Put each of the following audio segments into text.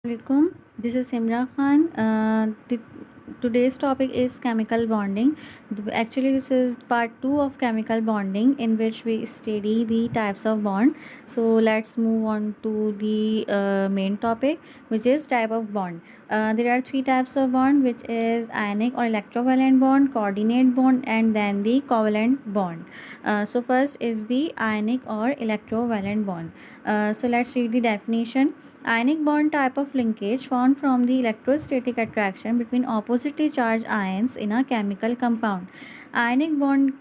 Assalamualaikum. This is Simra Khan. Today's topic is chemical bonding. Actually, this is part 2 of chemical bonding, in which we study the types of bond. So let's move on to the main topic, which is type of bond. There are three types of bond, which is ionic or electrovalent bond, coordinate bond, and then the covalent bond. So first is the ionic or electrovalent bond. So let's read the definition. Ionic bond type of linkage formed from the electrostatic attraction between oppositely charged ions in a chemical compound. Ionic bond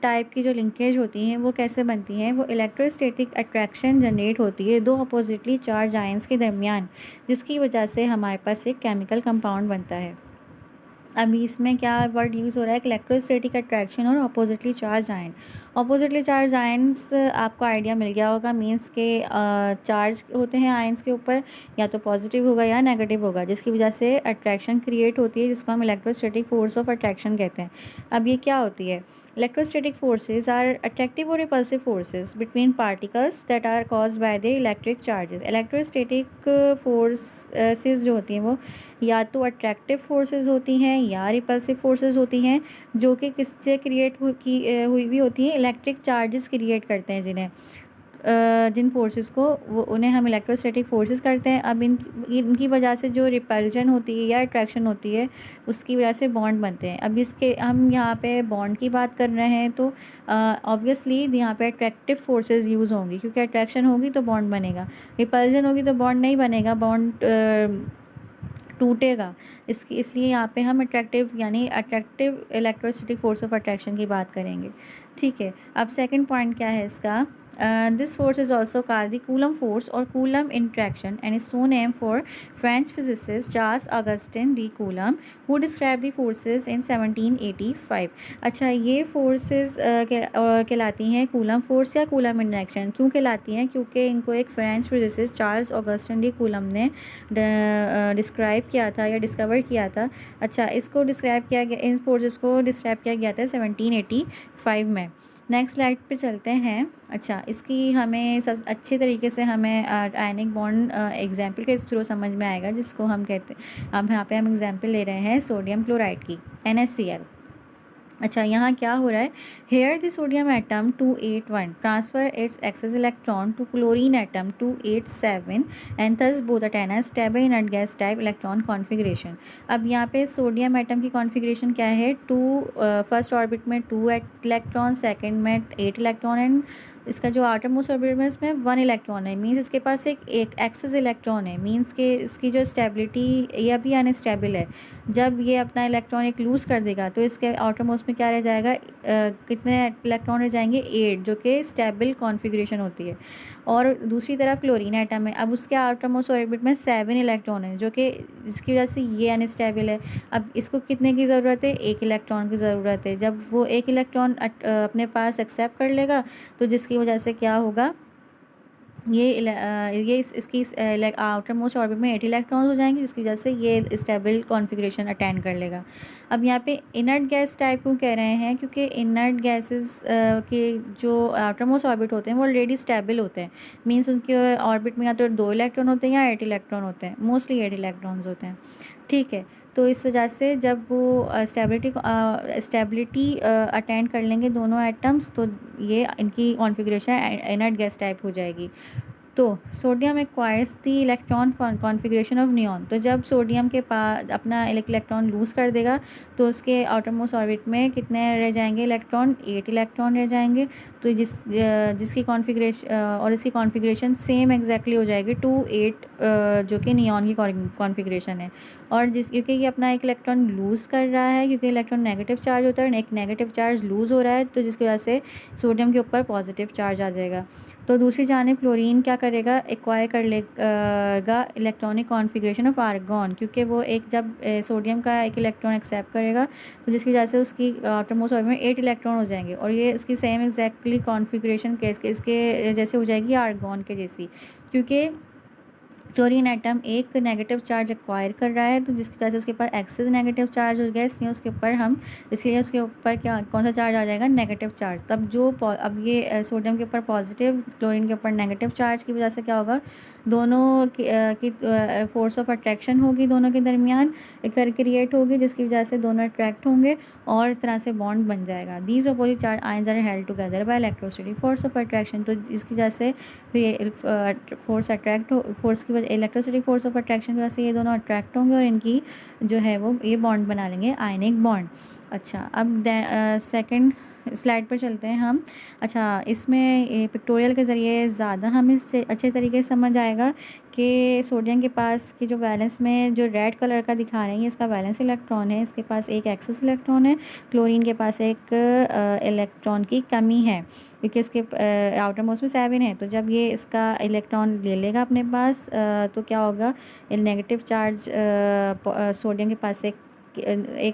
type की जो linkage होती हैं वो कैसे बनती हैं? वो electrostatic attraction generate होती है दो अपोजिटली चार्ज आयंस के दरमियान, जिसकी वजह से हमारे पास एक केमिकल कंपाउंड बनता है। अभी इसमें क्या वर्ड यूज़ हो रहा है? इलेक्ट्रोस्टैटिक अट्रैक्शन और oppositely charge ion. Oppositely charge ions आपको आइडिया मिल गया होगा, मीन्स के चार्ज होते हैं आयंस के ऊपर, या तो पॉजिटिव होगा या नेगेटिव होगा, जिसकी वजह से अट्रैक्शन क्रिएट होती है, जिसको हम इलेक्ट्रोस्टैटिक फोर्स ऑफ अट्रैक्शन कहते हैं। अब ये क्या होती है? Electrostatic forces are attractive or repulsive forces between particles that are caused by the electric charges. Electrostatic forces जो होती हैं वो या तो अट्रैक्टिव फोर्सेस होती हैं या रिपल्सिव फोर्सेस होती हैं, जो कि किससे क्रिएट हुई भी होती हैं? इलेक्ट्रिक चार्जेस क्रिएट करते हैं जिन फोर्सेस को, वो उन्हें हम इलेक्ट्रोस्टैटिक फोर्सेस करते हैं। अब इनकी वजह से जो रिपल्जन होती है या अट्रैक्शन होती है, उसकी वजह से बॉन्ड बनते हैं। अब इसके हम यहाँ पे बॉन्ड की बात कर रहे हैं, तो ऑब्वियसली यहाँ पे अट्रैक्टिव फोर्सेस यूज़ होंगी, क्योंकि अट्रैक्शन होगी तो बॉन्ड बनेगा, रिपल्जन होगी तो बॉन्ड नहीं बनेगा, बॉन्ड टूटेगा। इसलिए यहाँ पे हम attractive electrostatic force of attraction की बात करेंगे। ठीक है, अब सेकंड पॉइंट क्या है इसका? This force is also called the Coulomb force और Coulomb interaction and is so name for French physicist Charles Augustin de Coulomb, who describe the forces in 1785। अच्छा, ये फोर्सेस कहलाती हैं कूलम फोर्स या Coulomb interaction. क्यों कहलाती हैं? क्योंकि इनको एक French physicist Charles Augustin de Coulomb ने डिस्क्राइब किया था या डिस्कवर किया था। अच्छा, इसको डिस्क्राइब किया गया, इन फोर्सेस को डिस्क्राइब किया गया था 1785 में। नेक्स्ट स्लाइड पे चलते हैं। अच्छा, इसकी हमें सब अच्छे तरीके से हमें आयनिक बॉन्ड एग्जाम्पल के थ्रू समझ में आएगा, जिसको हम कहते हैं, अब यहाँ पे हम एग्जाम्पल ले रहे हैं सोडियम क्लोराइड की, NaCl। अच्छा, यहाँ क्या हो रहा है? Here the sodium atom 281 transfer its excess electron to chlorine atom 287 and thus both attain a stable inert gas type electron configuration. अब यहाँ पे सोडियम एटम की कॉन्फिगरेशन क्या है? फर्स्ट ऑर्बिट में 2 इलेक्ट्रॉन, सेकेंड में 8 इलेक्ट्रॉन, एंड इसका जो आउटर मोस्ट ऑर्बिट में इसमें 1 इलेक्ट्रॉन है। मीन्स इसके पास एक एक्सेस इलेक्ट्रॉन है, मीन्स के इसकी जो स्टेबिलिटी ये अभी अनस्टेबल है। जब ये अपना इलेक्ट्रॉन एक लूज़ कर देगा तो इसके आउटर मोस्ट में क्या रह जाएगा? कितने इलेक्ट्रॉन रह जाएंगे? 8, जो कि स्टेबल कॉन्फिगरेशन होती है। और दूसरी तरफ क्लोरीन एटम है, अब उसके आउटर मोस्ट ऑर्बिट में 7 इलेक्ट्रॉन है, जो कि जिसकी वजह से ये अनस्टेबल है। अब इसको कितने की ज़रूरत है? 1 इलेक्ट्रॉन की ज़रूरत है। जब वो 1 इलेक्ट्रॉन अपने पास एक्सेप्ट कर लेगा, तो जिसकी वजह से क्या होगा? इसकी आउटर मोस्ट ऑर्बिट में 8 इलेक्ट्रॉन्स हो जाएंगे, जिसकी वजह से ये स्टेबल कॉन्फिगरेशन अटेंड कर लेगा। अब यहाँ पे इनर्ट गैस टाइप क्यों कह रहे हैं? क्योंकि इनर्ट गैसेस के जो आउटर मोस्ट ऑर्बिट होते हैं वो ऑलरेडी स्टेबल होते हैं। मीन्स उनके ऑर्बिट में या तो 2 इलेक्ट्रॉन होते हैं या 8 इलेक्ट्रॉन होते हैं, मोस्टली 8 इलेक्ट्रॉन्स होते हैं। ठीक है, तो इस वजह से जब वो स्टेबिलिटी अटेंड कर लेंगे दोनों एटम्स, तो ये इनकी कॉन्फ़िगरेशन इनर्ट गैस टाइप हो जाएगी। तो sodium acquires the electron configuration of neon. तो जब सोडियम के पास अपना इलेक्ट्रॉन लूज़ कर देगा, तो उसके आउटर मोस्ट ऑर्बिट में कितने रह जाएंगे इलेक्ट्रॉन? 8 इलेक्ट्रॉन रह जाएंगे। तो जिसकी कॉन्फ़िगरेशन और इसकी कॉन्फ़िगरेशन सेम एग्जैक्टली हो जाएगी 2 8, जो कि नियॉन की कॉन्फ़िगरेशन है। और क्योंकि ये अपना एक इलेक्ट्रॉन लूज़ कर रहा है, क्योंकि इलेक्ट्रॉन नेगेटिव चार्ज होता है और एक नेगेटिव चार्ज लूज़ हो रहा है, तो जिसकी वजह से सोडियम के ऊपर पॉजिटिव चार्ज आ जाएगा। तो दूसरी जानिब क्लोरीन क्या करेगा? एक्वायर कर लेगा इलेक्ट्रॉनिक कॉन्फ़िगरेशन ऑफ आर्गॉन, क्योंकि वो जब सोडियम का एक इलेक्ट्रॉन एक्सेप्ट करेगा, तो जिसकी वजह से उसकी आउटर मोस्ट ऑर्बिट में 8 इलेक्ट्रॉन हो जाएंगे, और ये इसकी सेम एग्जैक्टली कॉन्फ़िगरेशन इसके जैसे हो जाएगी आर्गॉन के जैसी, क्योंकि क्लोरीन एटम एक नेगेटिव चार्ज एक्वायर कर रहा है, तो जिसकी वजह से उसके पास एक्सेस नेगेटिव चार्ज हो गया, इसलिए उसके ऊपर क्या कौन सा चार्ज आ जाएगा? Negative charge. अब ये सोडियम के ऊपर पॉजिटिव, क्लोरीन के ऊपर नेगेटिव चार्ज की वजह से क्या होगा? दोनों की फोर्स ऑफ अट्रैक्शन होगी दोनों के दरमियान क्रिएट होगी, जिसकी वजह से दोनों अट्रैक्ट होंगे और इस तरह से बॉन्ड बन जाएगा। These opposite charge ions are held together by electricity force of attraction. तो इसकी वजह से फोर्स की वजह इलेक्ट्रोसिटी फोर्स ऑफ अट्रैक्शन की वजह से ये दोनों अट्रैक्ट होंगे और इनकी जो है वो ये बॉन्ड बना लेंगे, आयनिक बॉन्ड। अच्छा, अब सेकंड स्लाइड पर चलते हैं हम। अच्छा, इसमें पिक्टोरियल के ज़रिए ज़्यादा हमें इससे अच्छे तरीके से समझ आएगा कि सोडियम के पास की जो वैलेंस में जो रेड कलर का दिखा रहे हैं, ये इसका वैलेंस इलेक्ट्रॉन है, इसके पास एक एक्सेस इलेक्ट्रॉन है। क्लोरीन के पास एक इलेक्ट्रॉन की कमी है क्योंकि इसके आउटर मोस्ट में 7 है। तो जब ये इसका इलेक्ट्रॉन ले लेगा अपने पास तो क्या होगा, नेगेटिव चार्ज सोडियम के पास एक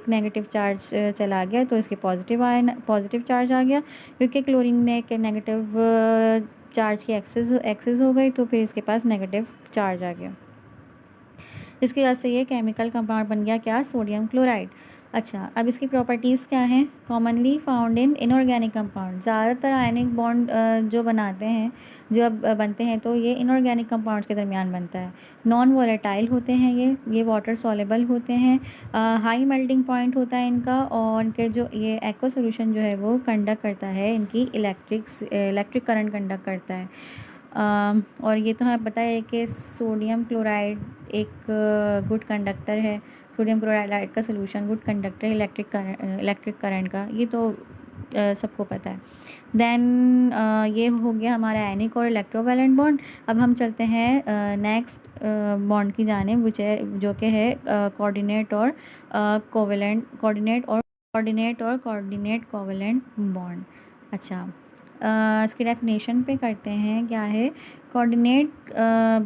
नेगेटिव चार्ज चला गया तो इसके पॉजिटिव चार्ज आ गया, क्योंकि क्लोरीन ने एक नेगेटिव चार्ज की एक्सेस हो गई तो फिर इसके पास नेगेटिव चार्ज आ गया। इसकी वजह से ये केमिकल कंपाउंड बन गया क्या, सोडियम क्लोराइड। अच्छा, अब इसकी प्रॉपर्टीज़ क्या हैं। Commonly found in inorganic compound, ज़्यादातर आयनिक बॉन्ड जो बनाते हैं जब बनते हैं तो ये इनऑर्गेनिक कंपाउंड्स के दरमियान बनता है। नॉन वॉलेटाइल होते हैं ये वाटर सॉलेबल होते हैं, हाई मेल्टिंग पॉइंट होता है इनका, और इनके जो ये एक्वा सोल्यूशन जो है वो कंडक्ट करता है, इनकी इलेक्ट्रिक करंट कंडक्ट करता है। और ये तो हमें पता है कि सोडियम क्लोराइड एक गुड कंडक्टर है, सोडियम क्लोराइड का सोल्यूशन गुड कंडक्टर है इलेक्ट्रिक करंट का, ये तो सबको पता है। देन ये हो गया हमारा आयनिक और इलेक्ट्रोवैलेंट बॉन्ड। अब हम चलते हैं नेक्स्ट बॉन्ड की जानिब, विच है जो कि है कोऑर्डिनेट और कोऑर्डिनेट कोवैलेंट बॉन्ड। अच्छा, इसकी डेफिनेशन पे करते हैं, क्या है। Coordinate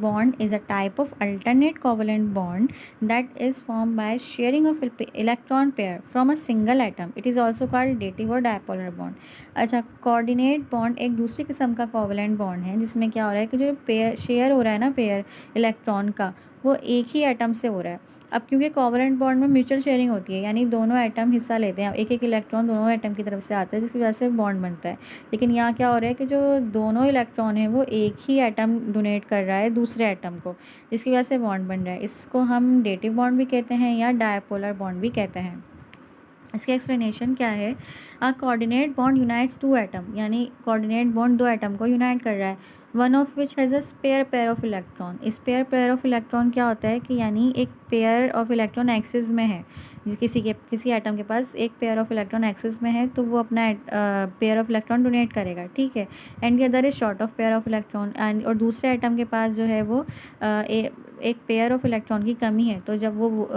bond is a type of alternate covalent bond that is form by sharing of electron pair from a single atom. It is also called dative और dipolar bond. अच्छा, coordinate bond एक दूसरी किस्म का कोवैलेंट बॉन्ड है जिसमें क्या हो रहा है कि जो पेयर शेयर हो रहा है ना, पेयर इलेक्ट्रॉन का, वो एक ही एटम से हो रहा है। अब क्योंकि कोवैलेंट बॉन्ड में म्यूचुअल शेयरिंग होती है, यानी दोनों एटम हिस्सा लेते हैं, एक एक इलेक्ट्रॉन दोनों एटम की तरफ से आता है, जिसकी वजह से बॉन्ड बनता है। लेकिन यहाँ क्या हो रहा है कि जो दोनों इलेक्ट्रॉन है वो एक ही एटम डोनेट कर रहा है दूसरे एटम को, जिसकी वजह से बॉन्ड बन रहा है। इसको हम डेटिव बॉन्ड भी कहते हैं या डायपोलर बॉन्ड भी कहते हैं। इसकी एक्सप्लेनेशन क्या है। Coordinate bond unites two atom, यानी कोऑर्डिनेट बॉन्ड दो एटम को यूनाइट कर रहा है, one of which has a spare pair of electron. Spare pair of electron क्या होता है कि यानी एक पेयर ऑफ इलेक्ट्रॉन एक्सिस में है, किसी एटम के पास एक पेयर ऑफ इलेक्ट्रॉन एक्सिस में है तो वो अपना पेयर ऑफ इलेक्ट्रॉन डोनेट करेगा, ठीक है। And the other is short of pair of electron, and और दूसरे एटम के पास जो है वो एक पेयर ऑफ इलेक्ट्रॉन की कमी है, तो जब वो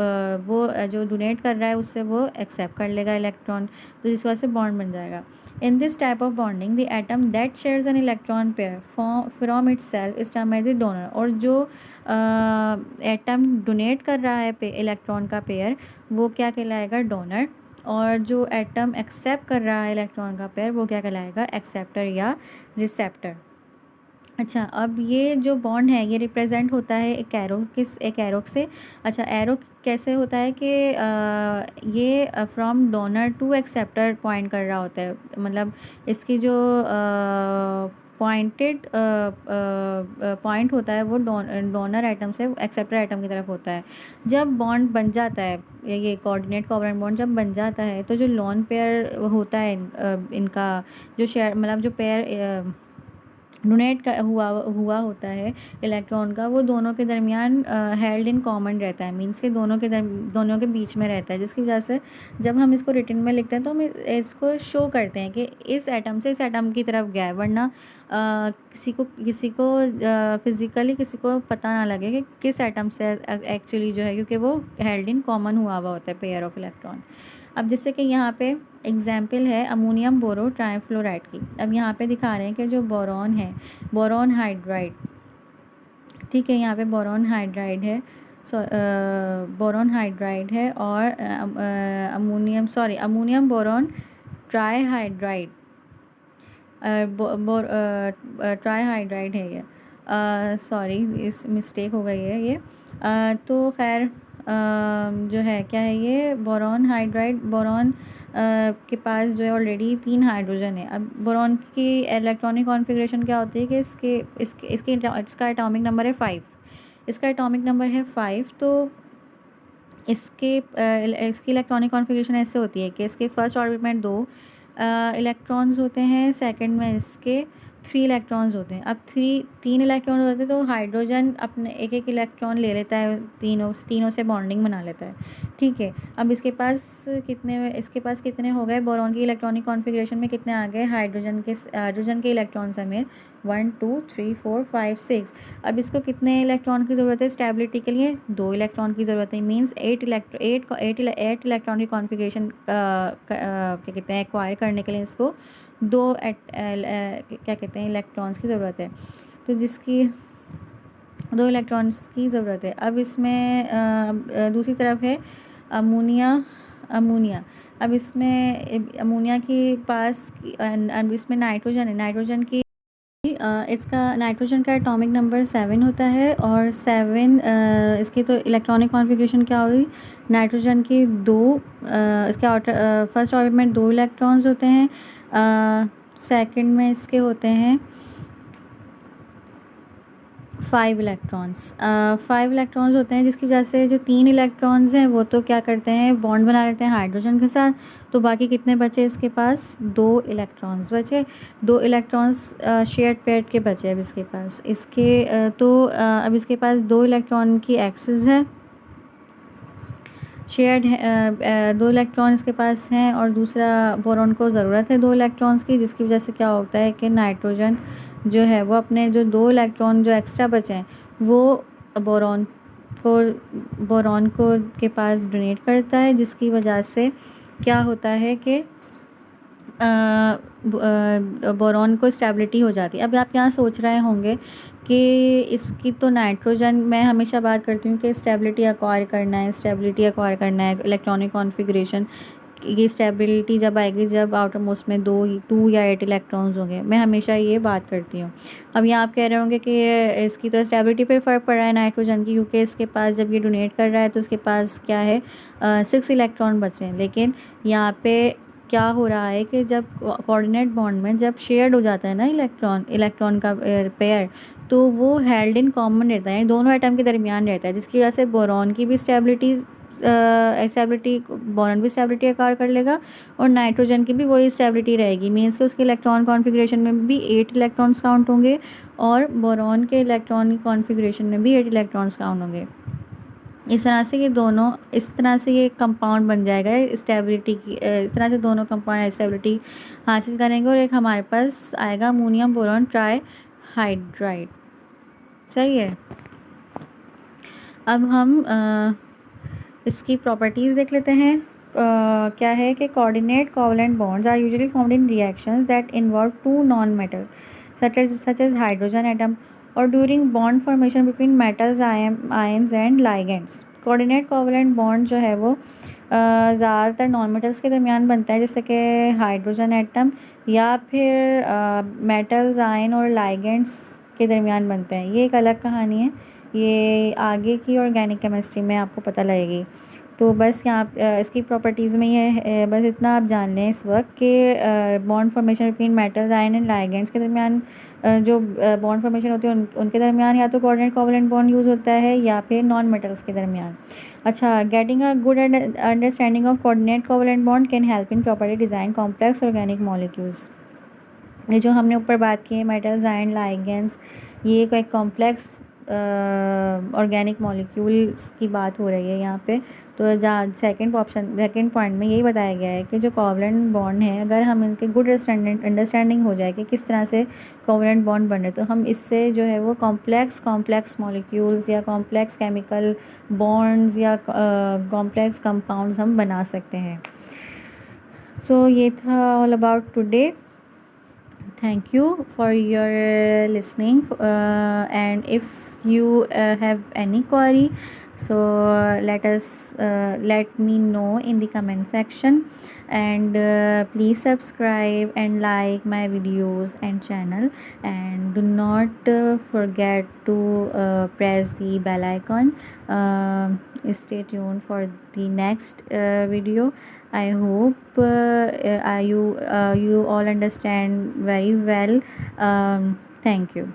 जो डोनेट कर रहा है उससे वो एक्सेप्ट कर लेगा इलेक्ट्रॉन, तो जिस वजह से बॉन्ड बन जाएगा। In this type of bonding, the atom that shares an electron pair from itself is termed as the donor। और जो एटम डोनेट कर रहा है इलेक्ट्रॉन का पेयर, वो क्या कहलाएगा, डोनर। और जो एटम एक्सेप्ट कर रहा है इलेक्ट्रॉन का पेयर, वो क्या कहलाएगा, एक्सेप्टर या रिसेप्टर। अच्छा, अब ये जो बॉन्ड है ये रिप्रेजेंट होता है एक एरो से। अच्छा, एरो कैसे होता है कि ये from donor to acceptor point कर रहा होता है, मतलब इसकी जो पॉइंट होता है वो डोनर एटम से एक्सेप्टर एटम की तरफ होता है। जब बॉन्ड बन जाता है, ये कोऑर्डिनेट कोवैलेंट बॉन्ड जब बन जाता है, तो जो लोन पेयर होता है इनका जो शेयर, मतलब जो पेयर डोनेट का हुआ होता है इलेक्ट्रॉन का, वो दोनों के दरमियान हेल्ड इन कॉमन रहता है, मीन्स के दोनों के बीच में रहता है, जिसकी वजह से जब हम इसको रिटन में लिखते हैं तो हम इसको शो करते हैं कि इस एटम से इस एटम की तरफ गया है, वरना किसी को फिज़िकली किसी को पता ना लगे कि किस एटम से एक्चुअली जो है, क्योंकि वो हेल्ड इन कॉमन हुआ होता है पेयर ऑफ इलेक्ट्रॉन। अब जैसे कि यहाँ पे एग्जाम्पल है अमोनियम बोरो ट्राइफ्लोराइड की। अब यहाँ पे दिखा रहे हैं कि जो बोरॉन है, बोरॉन हाइड्राइड, ठीक है, यहाँ पे बोरॉन हाइड्राइड है, बोरॉन हाइड्राइड है, और अमोनियम बोरॉन ट्राईहाइड्राइड, ट्राईहाइड्राइड है ये, सॉरी इस मिस्टेक हो गई है ये। तो खैर जो है क्या है ये बोरॉन हाइड्राइड, बोरॉन के पास जो है ऑलरेडी 3 हाइड्रोजन है। अब बोरॉन की इलेक्ट्रॉनिक कॉन्फ़िगरेशन क्या होती है कि इसका एटॉमिक नंबर है 5, इसका एटॉमिक नंबर है 5। तो इसकी इलेक्ट्रॉनिक कॉन्फ़िगरेशन ऐसे होती है कि इसके फर्स्ट ऑर्बिट में 2 इलेक्ट्रॉन्स होते हैं, सेकंड में इसके 3 इलेक्ट्रॉन्स होते हैं। अब 3 इलेक्ट्रॉन होते हैं तो हाइड्रोजन अपने एक एक इलेक्ट्रॉन ले लेता है, तीनों से बॉन्डिंग बना लेता है, ठीक है। अब इसके पास कितने हो गए, बोरॉन की इलेक्ट्रॉनिक कॉन्फ़िगरेशन में कितने आ गए, हाइड्रोजन के इलेक्ट्रॉन्स हमें 1 2 3 4 5 6। अब इसको कितने इलेक्ट्रॉन की ज़रूरत है स्टेबिलिटी के लिए, 2 इलेक्ट्रॉन की ज़रूरत है। मीन्स 8 इलेक्ट्रॉन की कॉन्फ़िगरेशन क्या कहते हैं एक्वायर करने के लिए इसको 2 क्या कहते हैं इलेक्ट्रॉन्स की ज़रूरत है, तो जिसकी 2 इलेक्ट्रॉन्स की ज़रूरत है। अब इसमें दूसरी तरफ है अमोनिया। अब इसमें अमोनिया के पास अब इसमें नाइट्रोजन है, नाइट्रोजन की इसका नाइट्रोजन का एटॉमिक नंबर 7 होता है, और 7 इसकी तो इलेक्ट्रॉनिक कॉन्फ़िगरेशन क्या होगी, नाइट्रोजन की 2 इसके फर्स्ट ऑर्बिट में 2 इलेक्ट्रॉन्स होते हैं, सेकंड में इसके होते हैं 5 इलेक्ट्रॉन्स होते हैं, जिसकी वजह से जो 3 इलेक्ट्रॉन्स हैं वो तो क्या करते हैं बॉन्ड बना लेते हैं हाइड्रोजन के साथ। तो बाकी कितने बचे इसके पास, 2 इलेक्ट्रॉन्स बचे, 2 इलेक्ट्रॉन्स शेयर्ड पेयर के बचे अब इसके पास। अब इसके पास 2 इलेक्ट्रॉन की एक्सिस है, शेयर्ड है, 2 इलेक्ट्रॉन इसके पास हैं, और दूसरा बोरॉन को ज़रूरत है 2 इलेक्ट्रॉन्स की, जिसकी वजह से क्या होता है कि नाइट्रोजन जो है वो अपने जो 2 इलेक्ट्रॉन जो एक्स्ट्रा बचे हैं वो बोरॉन को के पास डोनेट करता है, जिसकी वजह से क्या होता है कि बोरॉन को स्टेबिलिटी हो जाती है। अब आप यहाँ सोच रहे होंगे कि इसकी तो नाइट्रोजन, मैं हमेशा बात करती हूँ कि स्टेबिलिटी एक्वायर करना है इलेक्ट्रॉनिक कॉन्फ़िगरेशन, ये स्टेबिलिटी जब आएगी जब आउटर मोस्ट में 2 या 8 इलेक्ट्रॉन्स होंगे, मैं हमेशा ये बात करती हूँ। अब यहाँ आप कह रहे होंगे कि इसकी तो स्टेबिलिटी पे फ़र्क पड़ रहा है नाइट्रोजन की, क्योंकि इसके पास जब ये डोनेट कर रहा है तो उसके पास क्या है 6 इलेक्ट्रॉन बच रहे हैं। लेकिन यहाँ पे क्या हो रहा है कि जब कोऑर्डिनेट बॉन्ड में जब शेयर्ड हो जाता है ना इलेक्ट्रॉन का पेयर, तो वो हेल्ड इन कॉमन रहता है, दोनों एटम के दरमियान रहता है, जिसकी वजह से बोरॉन की भी बोरॉन भी स्टेबिलिटी एक्वायर कर लेगा, और नाइट्रोजन की भी वही स्टेबिलिटी रहेगी। मीन्स कि उसके इलेक्ट्रॉन कॉन्फ़िगरेशन में भी 8 इलेक्ट्रॉन्स काउंट होंगे, और बोरॉन के इलेक्ट्रॉन कॉन्फ़िगरेशन में भी 8 इलेक्ट्रॉन्स काउंट होंगे। इस तरह से ये कंपाउंड बन जाएगा स्टेबिलिटी की, इस तरह से दोनों कंपाउंड स्टेबिलिटी हासिल करेंगे, और एक हमारे पास आएगा अमोनियम बोरॉन ट्राई हाइड्राइड। सही है। अब हम इसकी प्रॉपर्टीज़ देख लेते हैं। क्या है कि coordinate covalent bonds are usually formed in reactions that involve 2 non metal such as hydrogen atom, और during bond formation between metals ions and ligands. Coordinate covalent bond जो है वो ज़्यादातर नॉन मेटल्स के दरमियान बनता है, जैसे कि हाइड्रोजन एटम, या फिर मेटल्स आयन और लाइगेंड्स के दरमियान बनते हैं। ये एक अलग कहानी है, ये आगे की ऑर्गेनिक केमिस्ट्री में आपको पता लगेगी। तो बस यहाँ इसकी प्रॉपर्टीज़ में ये बस इतना आप जान लें इस वक्त कि bond formation between metals ion and ligands के दरमियान जो बॉन्ड फॉर्मेशन होती है उनके दरमियान या तो कोऑर्डिनेट कोवलेंट बॉन्ड यूज़ होता है, या फिर नॉन मेटल्स के दरमियान। अच्छा, getting a good understanding of coordinate covalent bond can help in properly design complex organic molecules. ये जो हमने ऊपर बात की है मेटल्स आयन लाइगेंड्स, ये एक कॉम्प्लेक्स ऑर्गेनिक मॉलिक्यूल्स की बात हो रही है यहाँ पे। तो जहाँ सेकंड पॉइंट में यही बताया गया है कि जो कोवलेंट बॉन्ड है, अगर हम इनके गुड अंडरस्टैंडिंग हो जाए कि किस तरह से कोवलेंट बॉन्ड बन रहे, तो हम इससे जो है वो कॉम्प्लेक्स मॉलिक्यूल्स या कॉम्प्लेक्स केमिकल बॉन्ड्स या कॉम्प्लेक्स कंपाउंड्स हम बना सकते हैं। सो ये था all about today. Thank you for your listening, and if you have any query, so let me know in the comment section, and please subscribe and like my videos and channel, and do not forget to press the bell icon. Stay tuned for the next video. I hope you all understand very well. Thank you.